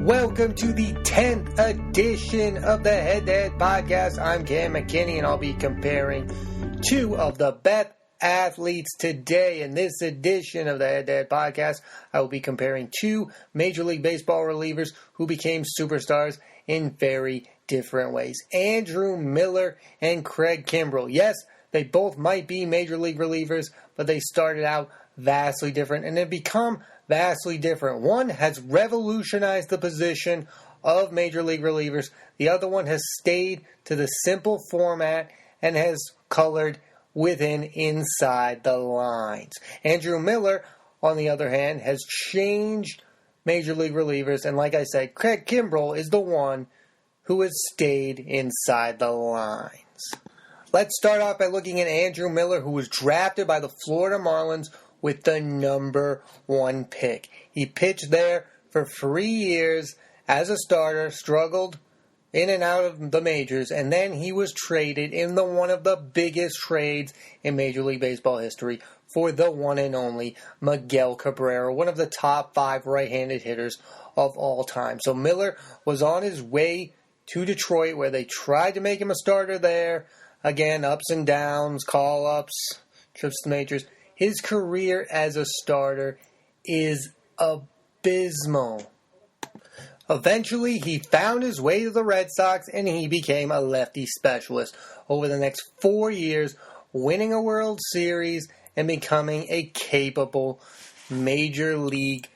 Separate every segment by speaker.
Speaker 1: welcome to the 10th edition of the Head to Head Podcast. I'm Cam McKinney, and I'll be comparing two of the best athletes today. In this edition of the Head to Head Podcast, I will be comparing two Major League Baseball relievers who became superstars in very different ways. Andrew Miller and Craig Kimbrel. Yes, they both might be Major League relievers, but they started out vastly different and have become vastly different. One has revolutionized the position of Major League relievers. The other one has stayed to the simple format and has colored within inside the lines. Andrew Miller, on the other hand, has changed Major League relievers. And like I said, Craig Kimbrel is the one who has stayed inside the lines. Let's start off by looking at Andrew Miller, who was drafted by the Florida Marlins with the number 1 pick. He pitched there for 3 years as a starter, struggled in and out of the majors, and then he was traded in one of the biggest trades in Major League Baseball history for the one and only Miguel Cabrera, one of the top 5 right-handed hitters of all time. So Miller was on his way to Detroit, where they tried to make him a starter there. Again, ups and downs, call-ups, trips to the majors. His career as a starter is abysmal. Eventually, he found his way to the Red Sox, and he became a lefty specialist over the next 4 years, winning a World Series and becoming a capable Major League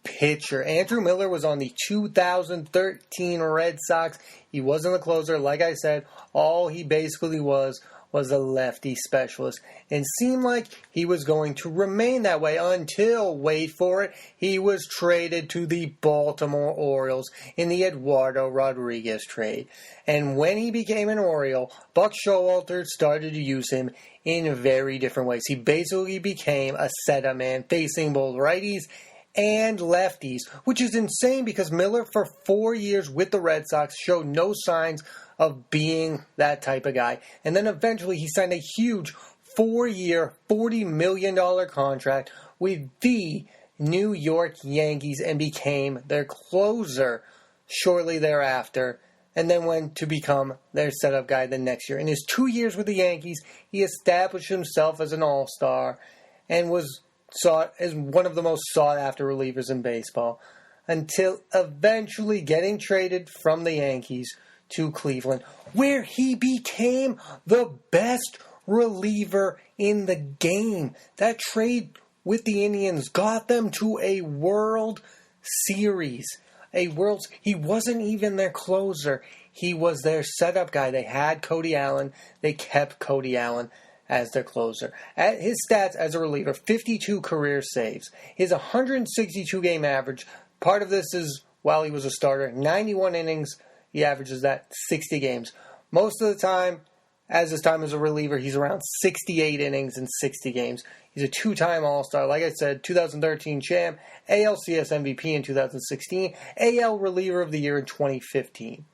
Speaker 1: pitcher. Andrew Miller was on the 2013 Red Sox. He wasn't a closer. Like I said, all he basically was a lefty specialist, and seemed like he was going to remain that way until, wait for it, he was traded to the Baltimore Orioles in the Eduardo Rodriguez trade. And when he became an Oriole, Buck Showalter started to use him in very different ways. He basically became a setup man, facing both righties and lefties, which is insane because Miller, for 4 years with the Red Sox, showed no signs of being that type of guy. And then eventually he signed a huge 4-year, $40 million contract with the New York Yankees and became their closer shortly thereafter, and then went to become their setup guy the next year. In his 2 years with the Yankees, he established himself as an all-star and was sought as one of the most sought-after relievers in baseball, until eventually getting traded from the Yankees to Cleveland, where he became the best reliever in the game. That trade with the Indians got them to a World Series. He wasn't even their closer. He was their setup guy. They had Cody Allen. They kept Cody Allen as their closer. At his stats as a reliever, 52 career saves. His 162-game average, part of this is while he was a starter, 91 innings. He averages that 60 games. Most of the time, as his time as a reliever, he's around 68 innings in 60 games. He's a 2-time All-Star. Like I said, 2013 champ, ALCS MVP in 2016, AL Reliever of the Year in 2015.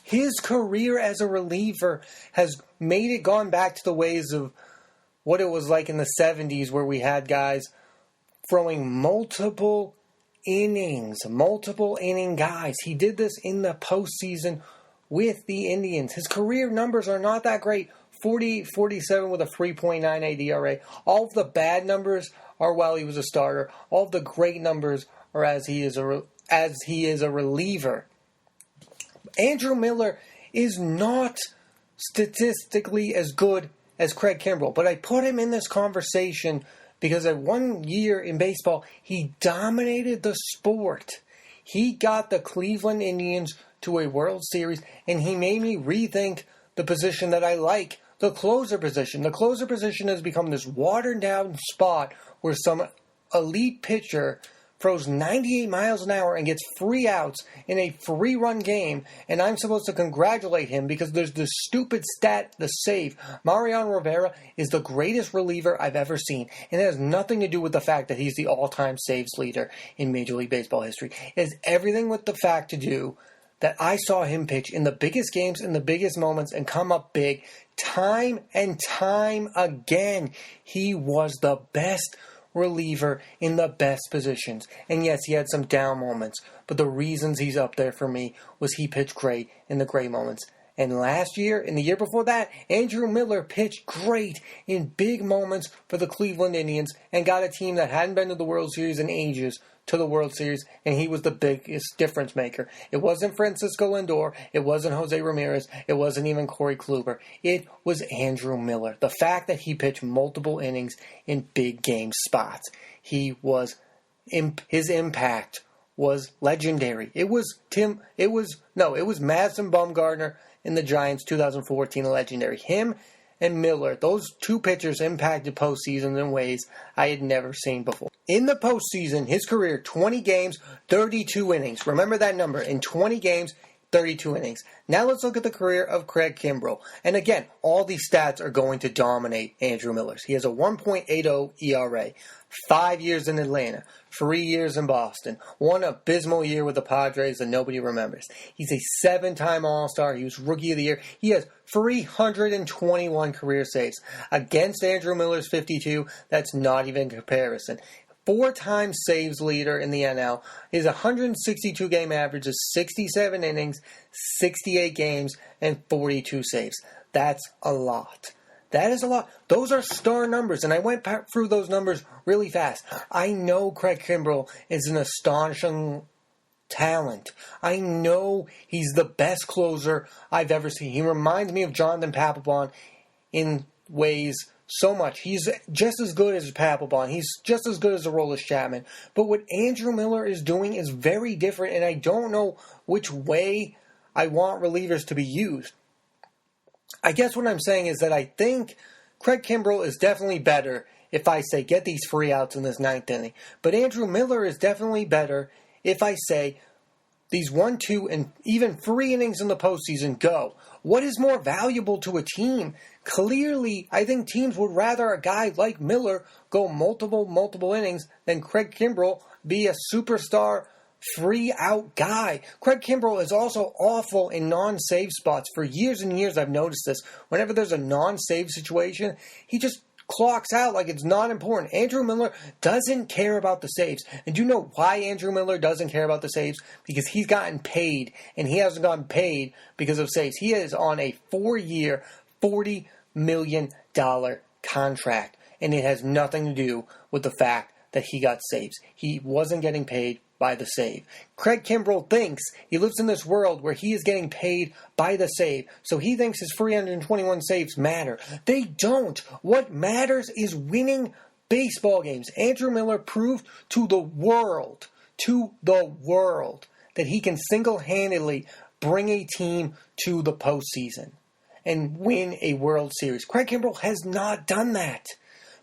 Speaker 1: His career as a reliever has made it gone back to the ways of what it was like in the 70s, where we had guys throwing multiple inning guys. He did this in the postseason with the Indians. His career numbers are not that great. 48-47 with a 3.98 ERA. All of the bad numbers are while he was a starter. All of the great numbers are as he is a reliever. Andrew Miller is not statistically as good as Craig Kimbrel, but I put him in this conversation because at 1 year in baseball, he dominated the sport. He got the Cleveland Indians to a World Series, and he made me rethink the position that I like, the closer position. The closer position has become this watered-down spot where some elite pitcher throws 98 miles an hour and gets 3 outs in a 3-run game, and I'm supposed to congratulate him because there's this stupid stat, the save. Mariano Rivera is the greatest reliever I've ever seen, and it has nothing to do with the fact that he's the all-time saves leader in Major League Baseball history. It has everything with the fact to do that I saw him pitch in the biggest games, in the biggest moments, and come up big time and time again. He was the best reliever in the best positions. And yes, he had some down moments, but the reasons he's up there for me was he pitched great in the great moments. And last year, and the year before that, Andrew Miller pitched great in big moments for the Cleveland Indians and got a team that hadn't been to the World Series in ages to the World Series, and he was the biggest difference maker. It wasn't Francisco Lindor, it wasn't Jose Ramirez, it wasn't even Corey Kluber. It was Andrew Miller. The fact that he pitched multiple innings in big game spots, his impact was legendary. It was Madison Bumgarner in the Giants 2014 legendary. Him and Miller, those two pitchers impacted postseasons in ways I had never seen before. In the postseason, his career, 20 games, 32 innings. Remember that number. In 20 games, 32 innings. Now let's look at the career of Craig Kimbrel. And again, all these stats are going to dominate Andrew Miller's. He has a 1.80 ERA, 5 years in Atlanta, 3 years in Boston, one abysmal year with the Padres that nobody remembers. He's a 7-time All-Star. He was Rookie of the Year. He has 321 career saves. Against Andrew Miller's 52, that's not even comparison. 4-time saves leader in the NL. His 162-game average is 67 innings, 68 games, and 42 saves. That's a lot. That is a lot. Those are star numbers, and I went through those numbers really fast. I know Craig Kimbrel is an astonishing talent. I know he's the best closer I've ever seen. He reminds me of Jonathan Papelbon in ways so much. He's just as good as Papelbon. He's just as good as Aroldis Chapman. But what Andrew Miller is doing is very different, and I don't know which way I want relievers to be used. I guess what I'm saying is that I think Craig Kimbrel is definitely better if I say get these free outs in this 9th inning. But Andrew Miller is definitely better if I say these 1, 2, and even 3 innings in the postseason go. What is more valuable to a team? Clearly, I think teams would rather a guy like Miller go multiple innings than Craig Kimbrel be a superstar free-out guy. Craig Kimbrel is also awful in non-save spots. For years and years, I've noticed this. Whenever there's a non-save situation, he just clocks out like it's not important. Andrew Miller doesn't care about the saves. And do you know why Andrew Miller doesn't care about the saves? Because he's gotten paid, and he hasn't gotten paid because of saves. He is on a 4-year, $40 million contract, and it has nothing to do with the fact that he got saves. He wasn't getting paid by the save. Craig Kimbrel thinks he lives in this world where he is getting paid by the save, so he thinks his 321 saves matter. They don't. What matters is winning baseball games. Andrew Miller proved to the world, that he can single-handedly bring a team to the postseason and win a World Series. Craig Kimbrel has not done that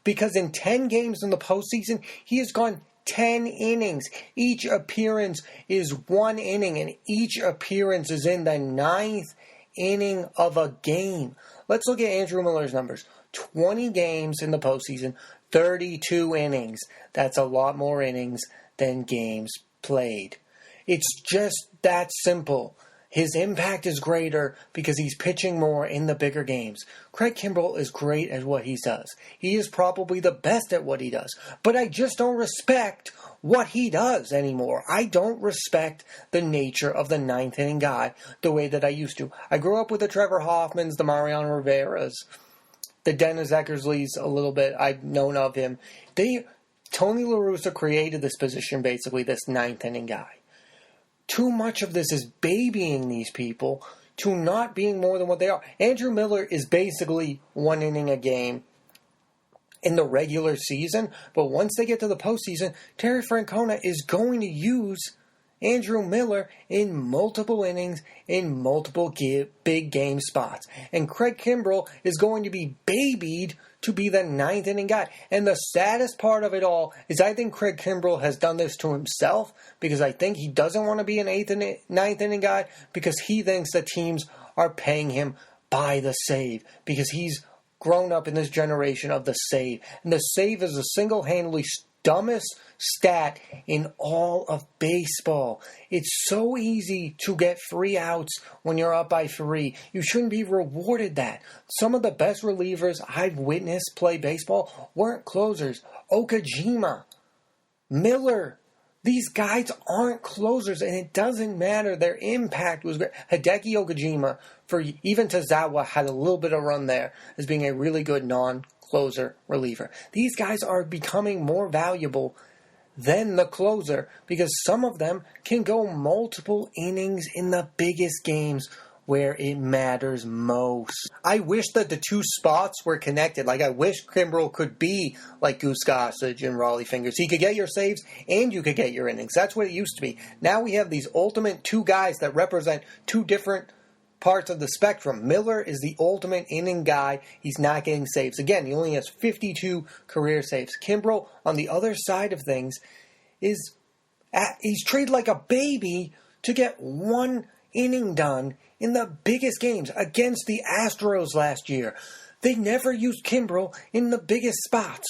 Speaker 1: because in 10 games in the postseason, he has gone 10 innings. Each appearance is 1 inning, and each appearance is in the 9th inning of a game. Let's look at Andrew Miller's numbers. 20 games in the postseason, 32 innings. That's a lot more innings than games played. It's just that simple. His impact is greater because he's pitching more in the bigger games. Craig Kimbrel is great at what he does. He is probably the best at what he does. But I just don't respect what he does anymore. I don't respect the nature of the 9th inning guy the way that I used to. I grew up with the Trevor Hoffmans, the Mariano Rivera's, the Dennis Eckersleys a little bit. I've known of him. Tony La Russa created this position, basically, this 9th inning guy. Too much of this is babying these people to not being more than what they are. Andrew Miller is basically 1 inning a game in the regular season, but once they get to the postseason, Terry Francona is going to use Andrew Miller in multiple innings, in multiple big game spots. And Craig Kimbrel is going to be babied to be the 9th inning guy. And the saddest part of it all is I think Craig Kimbrel has done this to himself because I think he doesn't want to be an 9th inning guy because he thinks that teams are paying him by the save because he's grown up in this generation of the save. And the save is a single-handedly dumbest stat in all of baseball. It's so easy to get 3 outs when you're up by 3. You shouldn't be rewarded that. Some of the best relievers I've witnessed play baseball weren't closers. Okajima, Miller, these guys aren't closers, and it doesn't matter. Their impact was great. Hideki Okajima, for even Tazawa, had a little bit of run there as being a really good non-closer reliever. These guys are becoming more valuable than the closer because some of them can go multiple innings in the biggest games where it matters most. I wish that the two spots were connected. Like, I wish Kimbrel could be like Goose Gossage and Raleigh Fingers. He could get your saves and you could get your innings. That's what it used to be. Now we have these ultimate two guys that represent two different parts of the spectrum. Miller is the ultimate inning guy. He's not getting saves. Again, he only has 52 career saves. Kimbrel, on the other side of things, he's treated like a baby to get one inning done in the biggest games against the Astros last year. They never used Kimbrel in the biggest spots.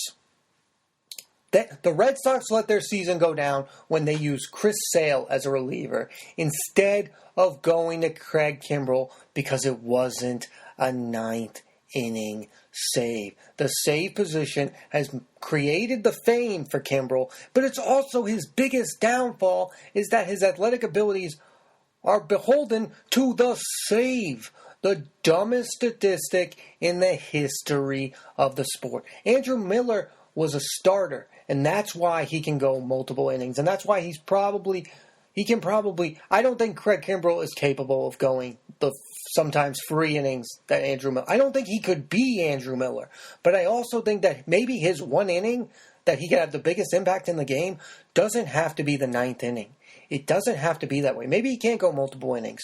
Speaker 1: The Red Sox let their season go down when they used Chris Sale as a reliever instead of going to Craig Kimbrel because it wasn't a ninth inning save. The save position has created the fame for Kimbrel, but it's also his biggest downfall is that his athletic abilities are beholden to the save, the dumbest statistic in the history of the sport. Andrew Miller was a starter, and that's why he can go multiple innings, and that's why he can probably, I don't think Craig Kimbrel is capable of going the sometimes 3 innings that Andrew Miller, I don't think he could be Andrew Miller, but I also think that maybe his 1 inning that he could have the biggest impact in the game doesn't have to be the 9th inning. It doesn't have to be that way. Maybe he can't go multiple innings.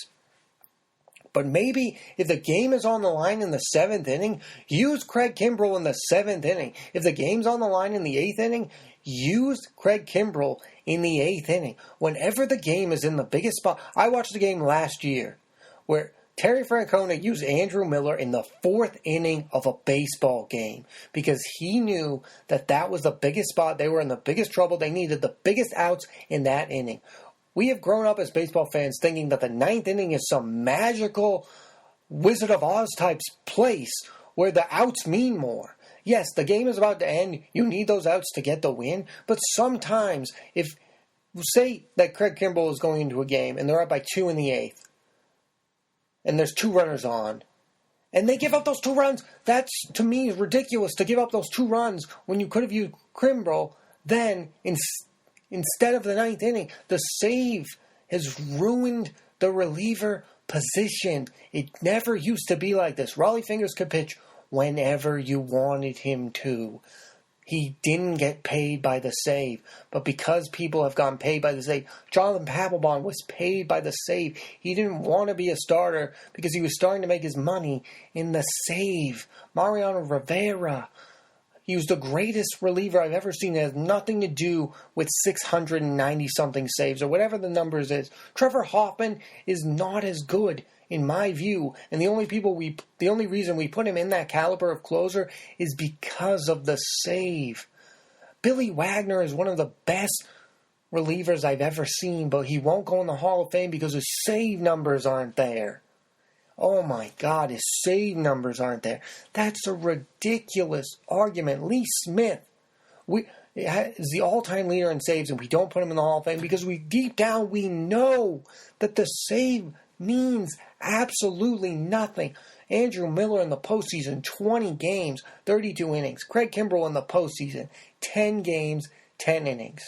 Speaker 1: But maybe if the game is on the line in the 7th inning, use Craig Kimbrel in the 7th inning. If the game's on the line in the 8th inning, use Craig Kimbrel in the 8th inning. Whenever the game is in the biggest spot. I watched the game last year where Terry Francona used Andrew Miller in the 4th inning of a baseball game because he knew that that was the biggest spot. They were in the biggest trouble. They needed the biggest outs in that inning. We have grown up as baseball fans thinking that the 9th inning is some magical Wizard of Oz type place where the outs mean more. Yes, the game is about to end. You need those outs to get the win. But sometimes, if, say that Craig Kimbrel is going into a game and they're up by 2 in the 8th, and there's 2 runners on, and they give up those 2 runs, that's, to me, ridiculous to give up those 2 runs when you could have used Kimbrel then instead of the 9th inning. The save has ruined the reliever position. It never used to be like this. Raleigh Fingers could pitch whenever you wanted him to. He didn't get paid by the save. But because people have gotten paid by the save, Jonathan Papelbon was paid by the save. He didn't want to be a starter because he was starting to make his money in the save. Mariano Rivera, he was the greatest reliever I've ever seen. It has nothing to do with 690-something saves or whatever the numbers is. Trevor Hoffman is not as good, in my view. And the only reason we put him in that caliber of closer is because of the save. Billy Wagner is one of the best relievers I've ever seen, but he won't go in the Hall of Fame because his save numbers aren't there. Oh my God, his save numbers aren't there. That's a ridiculous argument. Lee Smith is the all-time leader in saves, and we don't put him in the Hall of Fame because deep down we know that the save means absolutely nothing. Andrew Miller in the postseason, 20 games, 32 innings. Craig Kimbrel in the postseason, 10 games, 10 innings.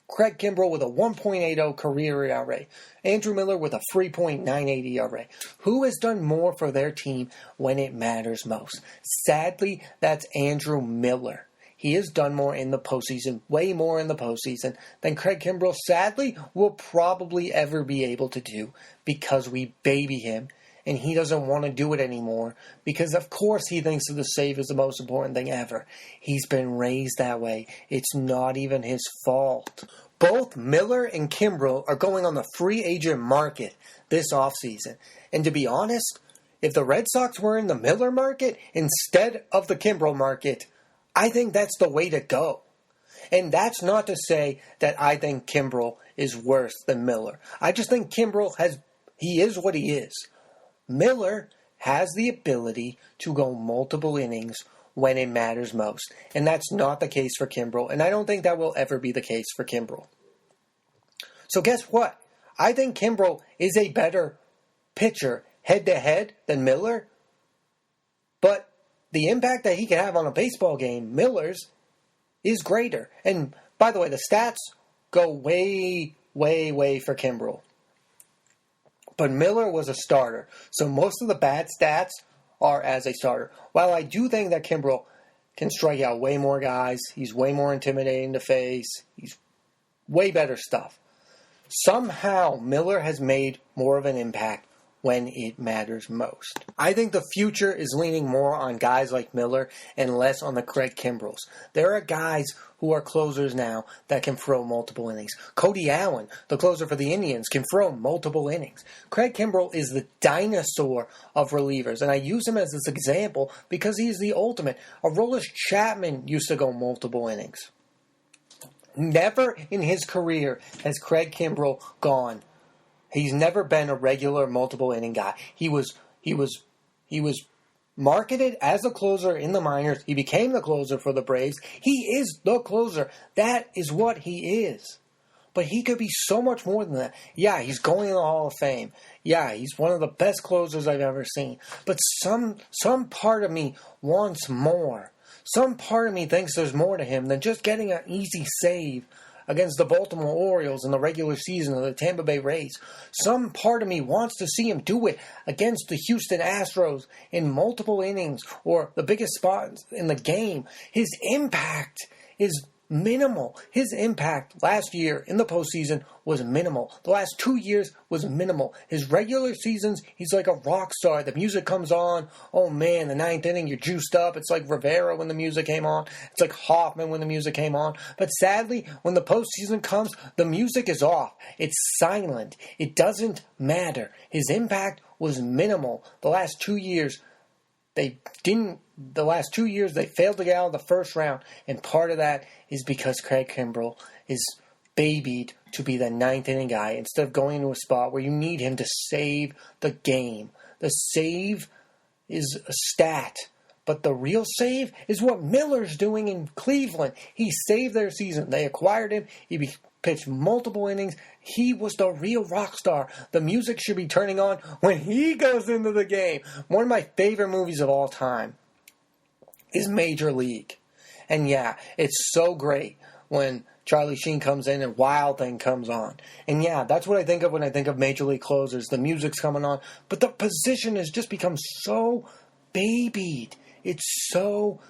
Speaker 1: Craig Kimbrel with a 1.80 career ERA. Andrew Miller with a 3.98 ERA. Who has done more for their team when it matters most? Sadly, that's Andrew Miller. He has done more in the postseason, way more in the postseason, than Craig Kimbrel, sadly, will probably ever be able to do because we baby him and he doesn't want to do it anymore because, of course, he thinks that the save is the most important thing ever. He's been raised that way. It's not even his fault. Both Miller and Kimbrel are going on the free agent market this offseason. And to be honest, if the Red Sox were in the Miller market instead of the Kimbrel market, I think that's the way to go. And that's not to say that I think Kimbrel is worse than Miller. I just think Kimbrel he is what he is. Miller has the ability to go multiple innings when it matters most. And that's not the case for Kimbrel. And I don't think that will ever be the case for Kimbrel. So guess what? I think Kimbrel is a better pitcher head-to-head than Miller. But the impact that he can have on a baseball game, Miller's, is greater. And by the way, the stats go way, way, way for Kimbrel. But Miller was a starter. So most of the bad stats are as a starter. While I do think that Kimbrel can strike out way more guys, he's way more intimidating to face, he's way better stuff. Somehow Miller has made more of an impact when it matters most. I think the future is leaning more on guys like Miller and less on the Craig Kimbrels. There are guys who are closers now that can throw multiple innings. Cody Allen, the closer for the Indians, can throw multiple innings. Craig Kimbrel is the dinosaur of relievers, and I use him as this example because he's the ultimate. Aroldis Chapman used to go multiple innings. Never in his career has Craig Kimbrel gone. He's never been a regular multiple inning guy. He was marketed as a closer in the minors. He became the closer for the Braves. He is the closer. That is what he is. But he could be so much more than that. Yeah, he's going in the Hall of Fame. Yeah, he's one of the best closers I've ever seen. But some part of me wants more. Some part of me thinks there's more to him than just getting an easy save against the Baltimore Orioles in the regular season of the Tampa Bay Rays. Some part of me wants to see him do it against the Houston Astros in multiple innings or the biggest spots in the game. His impact is minimal. His impact last year in the postseason was minimal. The last 2 years was minimal. His regular seasons, he's like a rock star. The music comes on. Oh man, the ninth inning, you're juiced up. It's like Rivera when the music came on. It's like Hoffman when the music came on. But sadly, when the postseason comes, the music is off. It's silent. It doesn't matter. His impact was minimal. The last 2 years, they failed to get out of the first round, and part of that is because Craig Kimbrel is babied to be the ninth inning guy instead of going into a spot where you need him to save the game. The save is a stat, but the real save is what Miller's doing in Cleveland. He saved their season. They acquired him. He pitched multiple innings. He was the real rock star. The music should be turning on when he goes into the game. One of my favorite movies of all time is Major League. And yeah, it's so great when Charlie Sheen comes in and Wild Thing comes on. And yeah, that's what I think of when I think of Major League closers. The music's coming on. But the position has just become so babied. It's so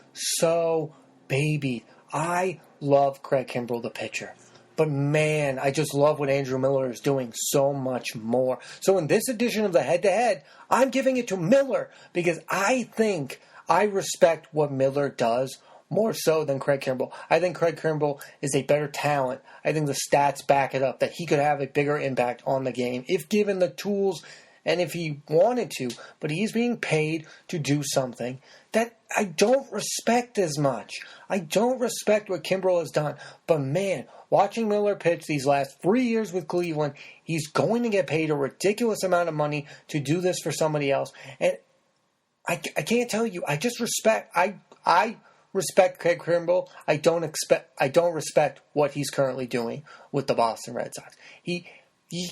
Speaker 1: babied. I love Craig Kimbrel, the pitcher. But man, I just love what Andrew Miller is doing so much more. So in this edition of the head-to-head, I'm giving it to Miller because I think I respect what Miller does more so than Craig Kimbrel. I think Craig Kimbrel is a better talent. I think the stats back it up that he could have a bigger impact on the game if given the tools and if he wanted to. But he's being paid to do something that I don't respect as much. I don't respect what Kimbrel has done. But man, watching Miller pitch these last 3 years with Cleveland, he's going to get paid a ridiculous amount of money to do this for somebody else. And I can't tell you, I just respect, I respect Craig Kimbrel. I don't respect what he's currently doing with the Boston Red Sox. He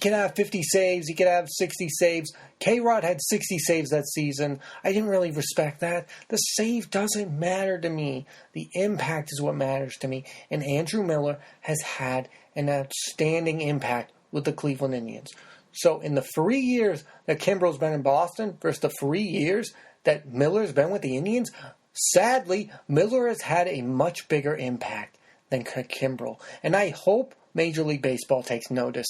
Speaker 1: can have 50 saves, he could have 60 saves. K-Rod had 60 saves that season. I didn't really respect that. The save doesn't matter to me. The impact is what matters to me. And Andrew Miller has had an outstanding impact with the Cleveland Indians. So in the 3 years that Kimbrel's been in Boston versus the 3 years that Miller's been with the Indians, sadly, Miller has had a much bigger impact than Craig Kimbrel. And I hope Major League Baseball takes notice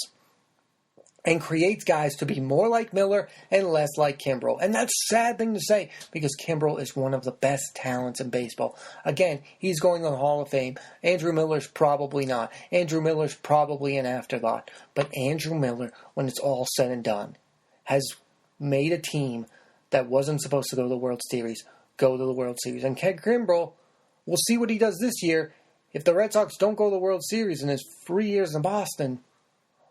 Speaker 1: and creates guys to be more like Miller and less like Kimbrel. And that's a sad thing to say because Kimbrel is one of the best talents in baseball. Again, he's going to the Hall of Fame. Andrew Miller's probably not. Andrew Miller's probably an afterthought. But Andrew Miller, when it's all said and done, has made a team that wasn't supposed to go to the World Series go to the World Series. And Craig Kimbrel, we'll see what he does this year. if the Red Sox don't go to the World Series in his 3 years in Boston,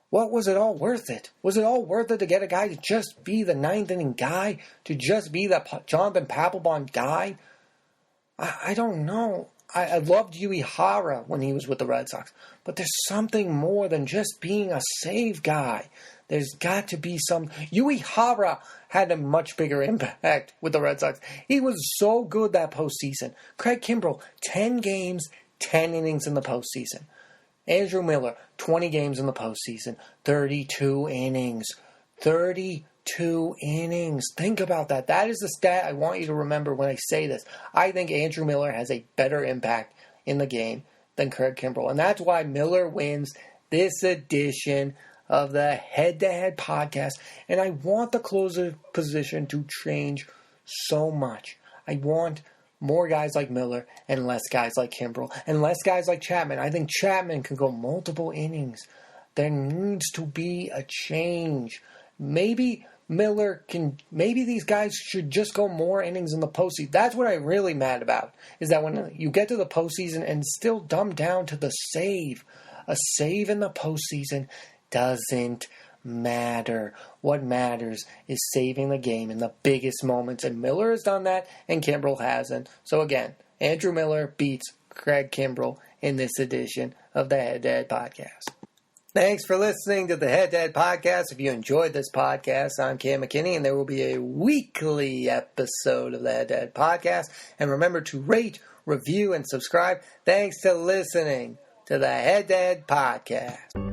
Speaker 1: what was it all worth it? Was it all worth it to get a guy to just be the ninth inning guy? To just be the Jonathan Papelbon guy? I don't know. I loved Yui Hara when he was with the Red Sox. But there's something more than just being a save guy. There's got to be some... Yui Hara had a much bigger impact with the Red Sox. He was so good that postseason. Craig Kimbrel, 10 games, 10 innings in the postseason. Andrew Miller, 20 games in the postseason, 32 innings. 32 innings. Think about that. That is the stat I want you to remember when I say this. I think Andrew Miller has a better impact in the game than Craig Kimbrel. And that's why Miller wins this edition of the Head-to-Head podcast. And I want the closer position to change so much. I want more guys like Miller and less guys like Kimbrel and less guys like Chapman. I think Chapman can go multiple innings. There needs to be a change. Maybe these guys should just go more innings in the postseason. That's what I'm really mad about, is that when you get to the postseason and still dumb down to the save. A save in the postseason doesn't matter. What matters is saving the game in the biggest moments, and Miller has done that, and Kimbrel hasn't. So again, Andrew Miller beats Craig Kimbrel in this edition of the Head-to-Head podcast. Thanks for listening to the Head-to-Head podcast. If you enjoyed this podcast, I'm Cam McKinney, and there will be a weekly episode of the Head-to-Head podcast. And remember to rate, review, and subscribe. Thanks to listening to the Head-to-Head podcast.